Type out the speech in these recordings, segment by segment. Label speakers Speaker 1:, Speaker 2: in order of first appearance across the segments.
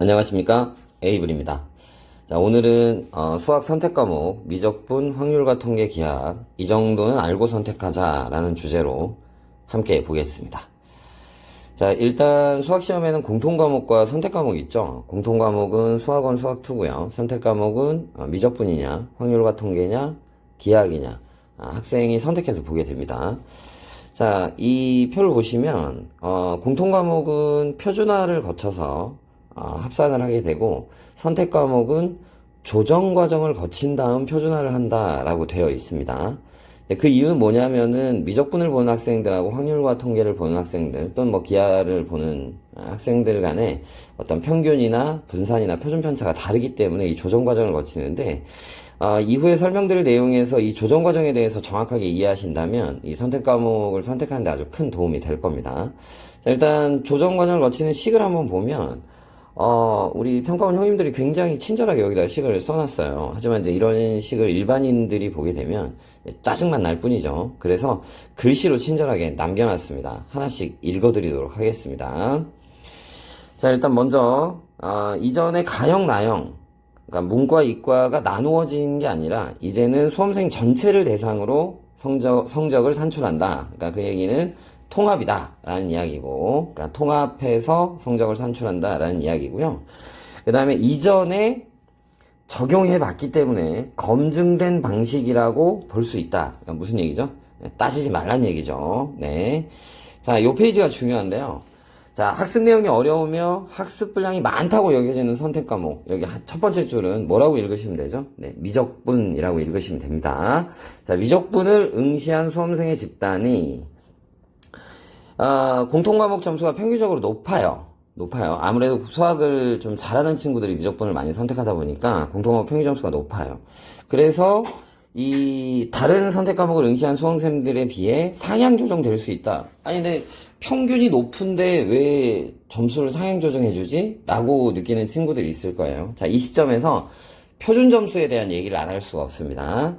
Speaker 1: 안녕하십니까, 에이블입니다. 자, 오늘은 수학 선택 과목 미적분, 확률과 통계, 기하 이 정도는 알고 선택하자 라는 주제로 함께 보겠습니다. 자, 일단 수학 시험에는 공통 과목과 선택 과목이 있죠. 공통 과목은 수학원, 수학2고요. 선택 과목은 미적분이냐, 확률과 통계냐, 기하학이냐, 학생이 선택해서 보게 됩니다. 자, 이 표를 보시면 공통 과목은 표준화를 거쳐서 합산을 하게 되고, 선택 과목은 조정 과정을 거친 다음 표준화를 한다라고 되어 있습니다. 그 이유는 뭐냐면은 미적분을 보는 학생들하고 확률과 통계를 보는 학생들 또는 뭐 기하를 보는 학생들 간에 어떤 평균이나 분산이나 표준 편차가 다르기 때문에 이 조정 과정을 거치는데, 이후에 설명드릴 내용에서 이 조정 과정에 대해서 정확하게 이해하신다면 이 선택 과목을 선택하는 데 아주 큰 도움이 될 겁니다. 자, 일단 조정 과정을 거치는 식을 한번 보면 우리 평가원 형님들이 굉장히 친절하게 여기다 식을 써놨어요. 하지만 이제 이런 식을 일반인들이 보게 되면 짜증만 날 뿐이죠. 그래서 글씨로 친절하게 남겨놨습니다. 하나씩 읽어드리도록 하겠습니다. 자, 일단 먼저 이전에 가형, 나형, 그러니까 문과, 이과가 나누어진 게 아니라 이제는 수험생 전체를 대상으로 성적을 산출한다. 그러니까 그 얘기는 통합이다 라는 이야기고, 그러니까 통합해서 성적을 산출한다 라는 이야기고요. 그 다음에 이전에 적용해 봤기 때문에 검증된 방식이라고 볼 수 있다. 그러니까 무슨 얘기죠? 따지지 말란 얘기죠. 네. 자, 요 페이지가 중요한데요. 자, 학습 내용이 어려우며 학습 분량이 많다고 여겨지는 선택 과목. 여기 첫 번째 줄은 뭐라고 읽으시면 되죠? 네, 미적분이라고 읽으시면 됩니다. 자, 미적분을 응시한 수험생의 집단이 공통 과목 점수가 평균적으로 높아요. 아무래도 수학을 좀 잘하는 친구들이 미적분을 많이 선택하다 보니까 공통 과목 평균 점수가 높아요. 그래서 이 다른 선택 과목을 응시한 수험생들에 비해 상향 조정될 수 있다. 아니, 근데 평균이 높은데 왜 점수를 상향 조정해주지? 라고 느끼는 친구들이 있을 거예요. 자, 이 시점에서 표준 점수에 대한 얘기를 안 할 수가 없습니다.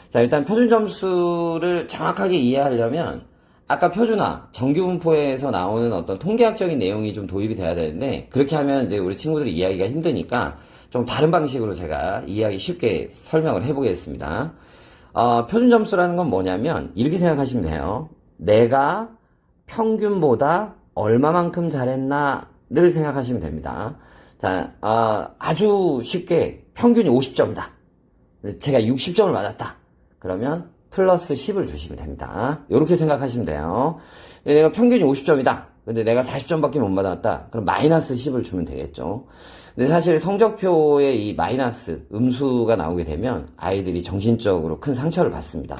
Speaker 1: 자, 일단 표준 점수를 정확하게 이해하려면 아까 표준화, 정규분포에서 나오는 어떤 통계학적인 내용이 좀 도입이 돼야 되는데, 그렇게 하면 이제 우리 친구들이 이해하기가 힘드니까 좀 다른 방식으로 제가 이해하기 쉽게 설명을 해보겠습니다. 표준 점수라는 건 뭐냐면 이렇게 생각하시면 돼요. 내가 평균보다 얼마만큼 잘했나를 생각하시면 됩니다. 자, 아주 쉽게 평균이 50점이다. 제가 60점을 맞았다. 그러면 플러스 10을 주시면 됩니다. 이렇게 생각하시면 돼요. 내가 평균이 50점이다. 근데 내가 40점밖에 못 받았다. 그럼 마이너스 10을 주면 되겠죠. 근데 사실 성적표에 이 마이너스, 음수가 나오게 되면 아이들이 정신적으로 큰 상처를 받습니다.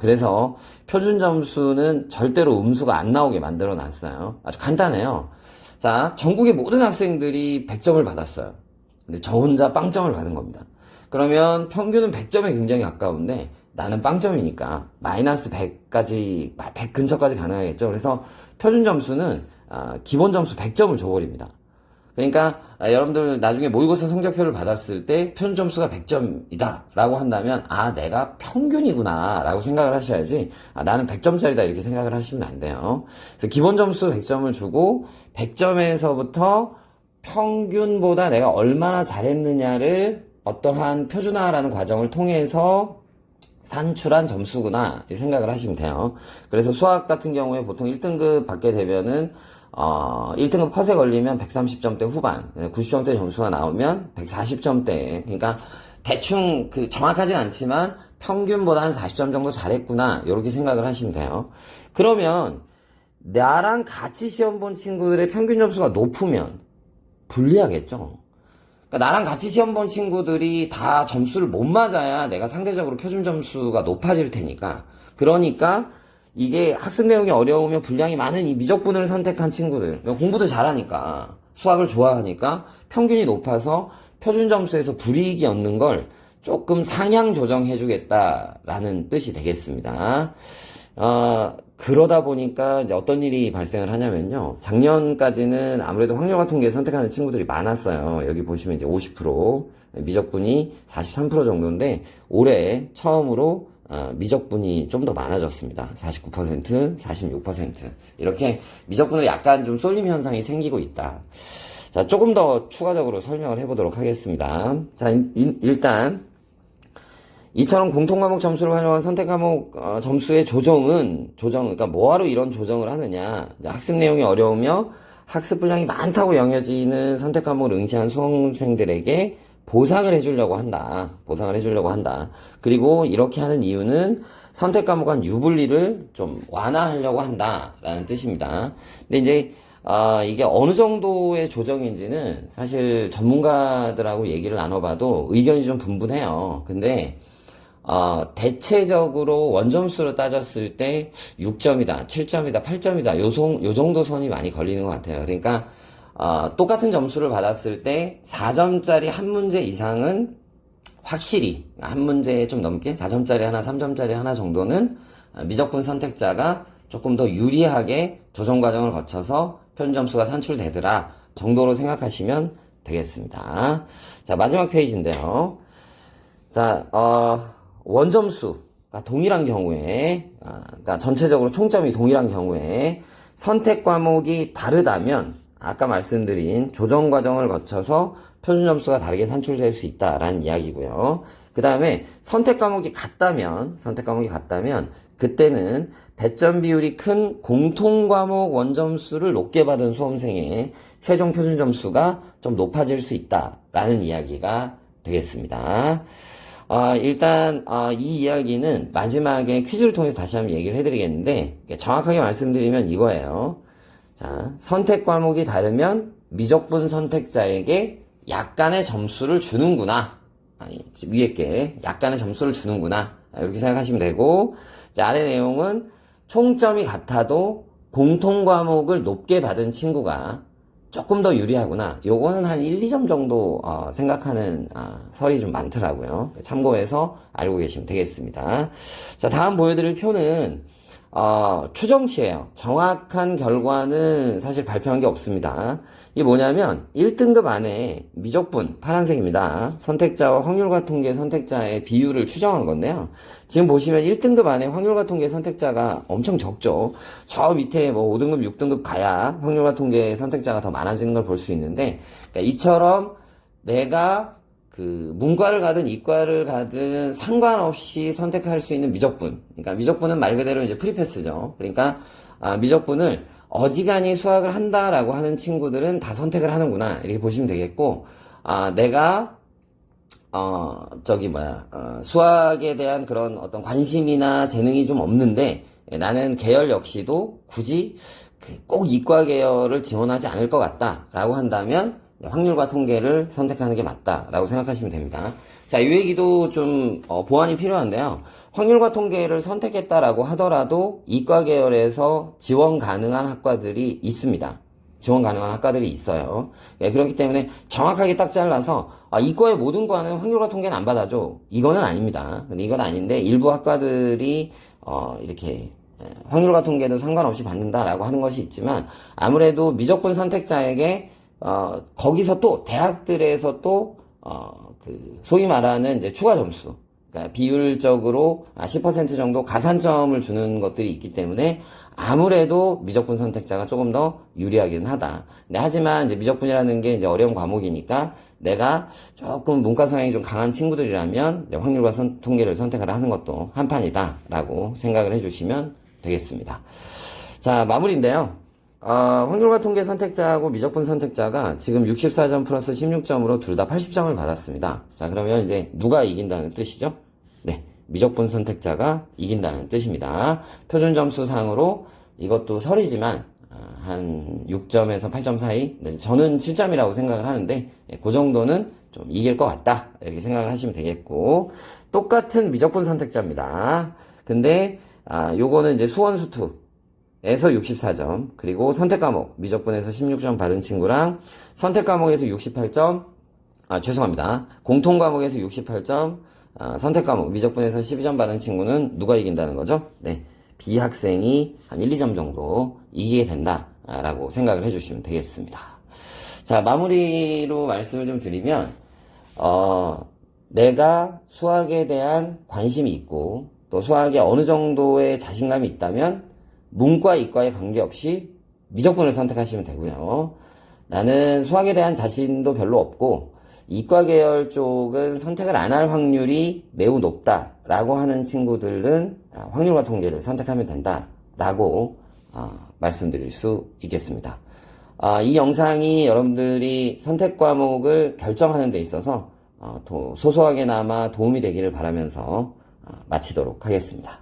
Speaker 1: 그래서 표준 점수는 절대로 음수가 안 나오게 만들어 놨어요. 아주 간단해요. 자, 전국의 모든 학생들이 100점을 받았어요. 근데 저 혼자 빵점을 받은 겁니다. 그러면 평균은 100점에 굉장히 가까운데 나는 빵점이니까 마이너스 100까지, 100 근처까지 가능하겠죠. 그래서 표준 점수는 기본 점수 100점을 줘버립니다. 그러니까 여러분들 나중에 모의고사 성적표를 받았을 때 표준 점수가 100점이다 라고 한다면 내가 평균이구나 라고 생각을 하셔야지 나는 100점짜리다 이렇게 생각을 하시면 안 돼요. 그래서 기본 점수 100점을 주고 100점에서부터 평균보다 내가 얼마나 잘했느냐를 어떠한 표준화라는 과정을 통해서 산출한 점수구나 이 생각을 하시면 돼요. 그래서 수학 같은 경우에 보통 1등급 받게 되면은 1등급 컷에 걸리면 130점대 후반, 90점대 점수가 나오면 140점대. 그러니까 대충 정확하진 않지만 평균보다 한 40점 정도 잘했구나 이렇게 생각을 하시면 돼요. 그러면 나랑 같이 시험 본 친구들의 평균 점수가 높으면 불리하겠죠. 그러니까 나랑 같이 시험 본 친구들이 다 점수를 못 맞아야 내가 상대적으로 표준 점수가 높아질 테니까. 그러니까 이게 학습 내용이 어려우면 분량이 많은 이 미적분을 선택한 친구들, 공부도 잘하니까 수학을 좋아하니까 평균이 높아서 표준 점수에서 불이익이 얻는 걸 조금 상향 조정해 주겠다라는 뜻이 되겠습니다. 그러다 보니까 이제 어떤 일이 발생을 하냐면요. 작년까지는 아무래도 확률과 통계 선택하는 친구들이 많았어요. 여기 보시면 이제 50%, 미적분이 43% 정도인데 올해 처음으로 미적분이 좀 더 많아졌습니다. 49%, 46% 이렇게 미적분을 약간 좀 쏠림 현상이 생기고 있다. 자, 조금 더 추가적으로 설명을 해보도록 하겠습니다. 자, 일단 이처럼 공통과목 점수를 활용한 선택과목 점수의 그러니까 뭐하러 이런 조정을 하느냐. 학습 내용이 어려우며 학습 분량이 많다고 여겨지는 선택과목을 응시한 수험생들에게 보상을 해주려고 한다. 그리고 이렇게 하는 이유는 선택과목 간 유불리를 좀 완화하려고 한다라는 뜻입니다. 근데 이제 이게 어느 정도의 조정인지는 사실 전문가들하고 얘기를 나눠봐도 의견이 좀 분분해요. 근데 대체적으로 원점수로 따졌을 때 6점이다, 7점이다, 8점이다, 요 정도 선이 많이 걸리는 것 같아요. 그러니까, 똑같은 점수를 받았을 때 4점짜리 한 문제 이상은 확실히, 한 문제에 좀 넘게 4점짜리 하나, 3점짜리 하나 정도는 미적분 선택자가 조금 더 유리하게 조정 과정을 거쳐서 표준 점수가 산출되더라 정도로 생각하시면 되겠습니다. 자, 마지막 페이지인데요. 자, 원점수가 동일한 경우에, 그러니까 전체적으로 총점이 동일한 경우에 선택 과목이 다르다면 아까 말씀드린 조정 과정을 거쳐서 표준 점수가 다르게 산출될 수 있다라는 이야기고요. 그 다음에 선택 과목이 같다면 그때는 배점 비율이 큰 공통 과목 원점수를 높게 받은 수험생의 최종 표준 점수가 좀 높아질 수 있다라는 이야기가 되겠습니다. 일단 이 이야기는 마지막에 퀴즈를 통해서 다시 한번 얘기를 해드리겠는데 정확하게 말씀드리면 이거예요. 자, 선택 과목이 다르면 미적분 선택자에게 약간의 점수를 주는구나. 위에 게 약간의 점수를 주는구나. 이렇게 생각하시면 되고, 자, 아래 내용은 총점이 같아도 공통 과목을 높게 받은 친구가 조금 더 유리하구나. 요거는 한 1, 2점 정도 생각하는 설이 좀 많더라고요. 참고해서 알고 계시면 되겠습니다. 자, 다음 보여드릴 표는 추정치예요. 정확한 결과는 사실 발표한 게 없습니다. 이게 뭐냐면 1등급 안에 미적분 파란색입니다. 선택자와 확률과 통계 선택자의 비율을 추정한 건데요. 지금 보시면 1등급 안에 확률과 통계 선택자가 엄청 적죠. 저 밑에 뭐 5등급, 6등급 가야 확률과 통계 선택자가 더 많아지는 걸 볼 수 있는데, 그러니까 이처럼 내가 그 문과를 가든 이과를 가든 상관없이 선택할 수 있는 미적분. 그러니까 미적분은 말 그대로 이제 프리패스죠. 그러니까 미적분을 어지간히 수학을 한다라고 하는 친구들은 다 선택을 하는구나. 이렇게 보시면 되겠고, 내가 수학에 대한 그런 어떤 관심이나 재능이 좀 없는데 나는 계열 역시도 굳이 꼭 이과 계열을 지원하지 않을 것 같다라고 한다면 확률과 통계를 선택하는 게 맞다라고 생각하시면 됩니다. 자, 이 얘기도 좀 보완이 필요한데요. 확률과 통계를 선택했다라고 하더라도 이과 계열에서 지원 가능한 학과들이 있습니다. 지원 가능한 학과들이 있어요. 예, 그렇기 때문에 정확하게 딱 잘라서 이과의 모든 과는 확률과 통계는 안 받아줘. 이거는 아닙니다. 근데 이건 아닌데 일부 학과들이 이렇게 확률과 통계도 상관없이 받는다라고 하는 것이 있지만 아무래도 미적분 선택자에게 거기서 또 대학들에서 또 소위 말하는 이제 추가 점수, 그러니까 비율적으로 10% 정도 가산점을 주는 것들이 있기 때문에 아무래도 미적분 선택자가 조금 더 유리하긴 하다. 근데 하지만 이제 미적분이라는 게 이제 어려운 과목이니까 내가 조금 문과 성향이 좀 강한 친구들이라면 확률과 통계를 선택을 하는 것도 한판이다라고 생각을 해주시면 되겠습니다. 자, 마무리인데요. 확률과 통계 선택자하고 미적분 선택자가 지금 64점 플러스 16점으로 둘 다 80점을 받았습니다. 자, 그러면 이제 누가 이긴다는 뜻이죠? 네, 미적분 선택자가 이긴다는 뜻입니다. 표준 점수 상으로 이것도 설이지만 한 6점에서 8점 사이, 저는 7점이라고 생각을 하는데 그 정도는 좀 이길 것 같다 이렇게 생각을 하시면 되겠고, 똑같은 미적분 선택자입니다. 근데 요거는 이제 수원수투 에서 64점, 그리고 선택과목 미적분에서 16점 받은 친구랑 선택과목에서 68점, 죄송합니다. 공통과목에서 68점, 선택과목 미적분에서 12점 받은 친구는 누가 이긴다는 거죠? 네, B 학생이 한 1, 2점 정도 이기게 된다라고 생각을 해주시면 되겠습니다. 자, 마무리로 말씀을 좀 드리면 내가 수학에 대한 관심이 있고 또 수학에 어느 정도의 자신감이 있다면 문과, 이과에 관계없이 미적분을 선택하시면 되고요. 나는 수학에 대한 자신도 별로 없고 이과 계열 쪽은 선택을 안 할 확률이 매우 높다라고 하는 친구들은 확률과 통계를 선택하면 된다라고 말씀드릴 수 있겠습니다. 이 영상이 여러분들이 선택 과목을 결정하는 데 있어서 소소하게나마 도움이 되기를 바라면서 마치도록 하겠습니다.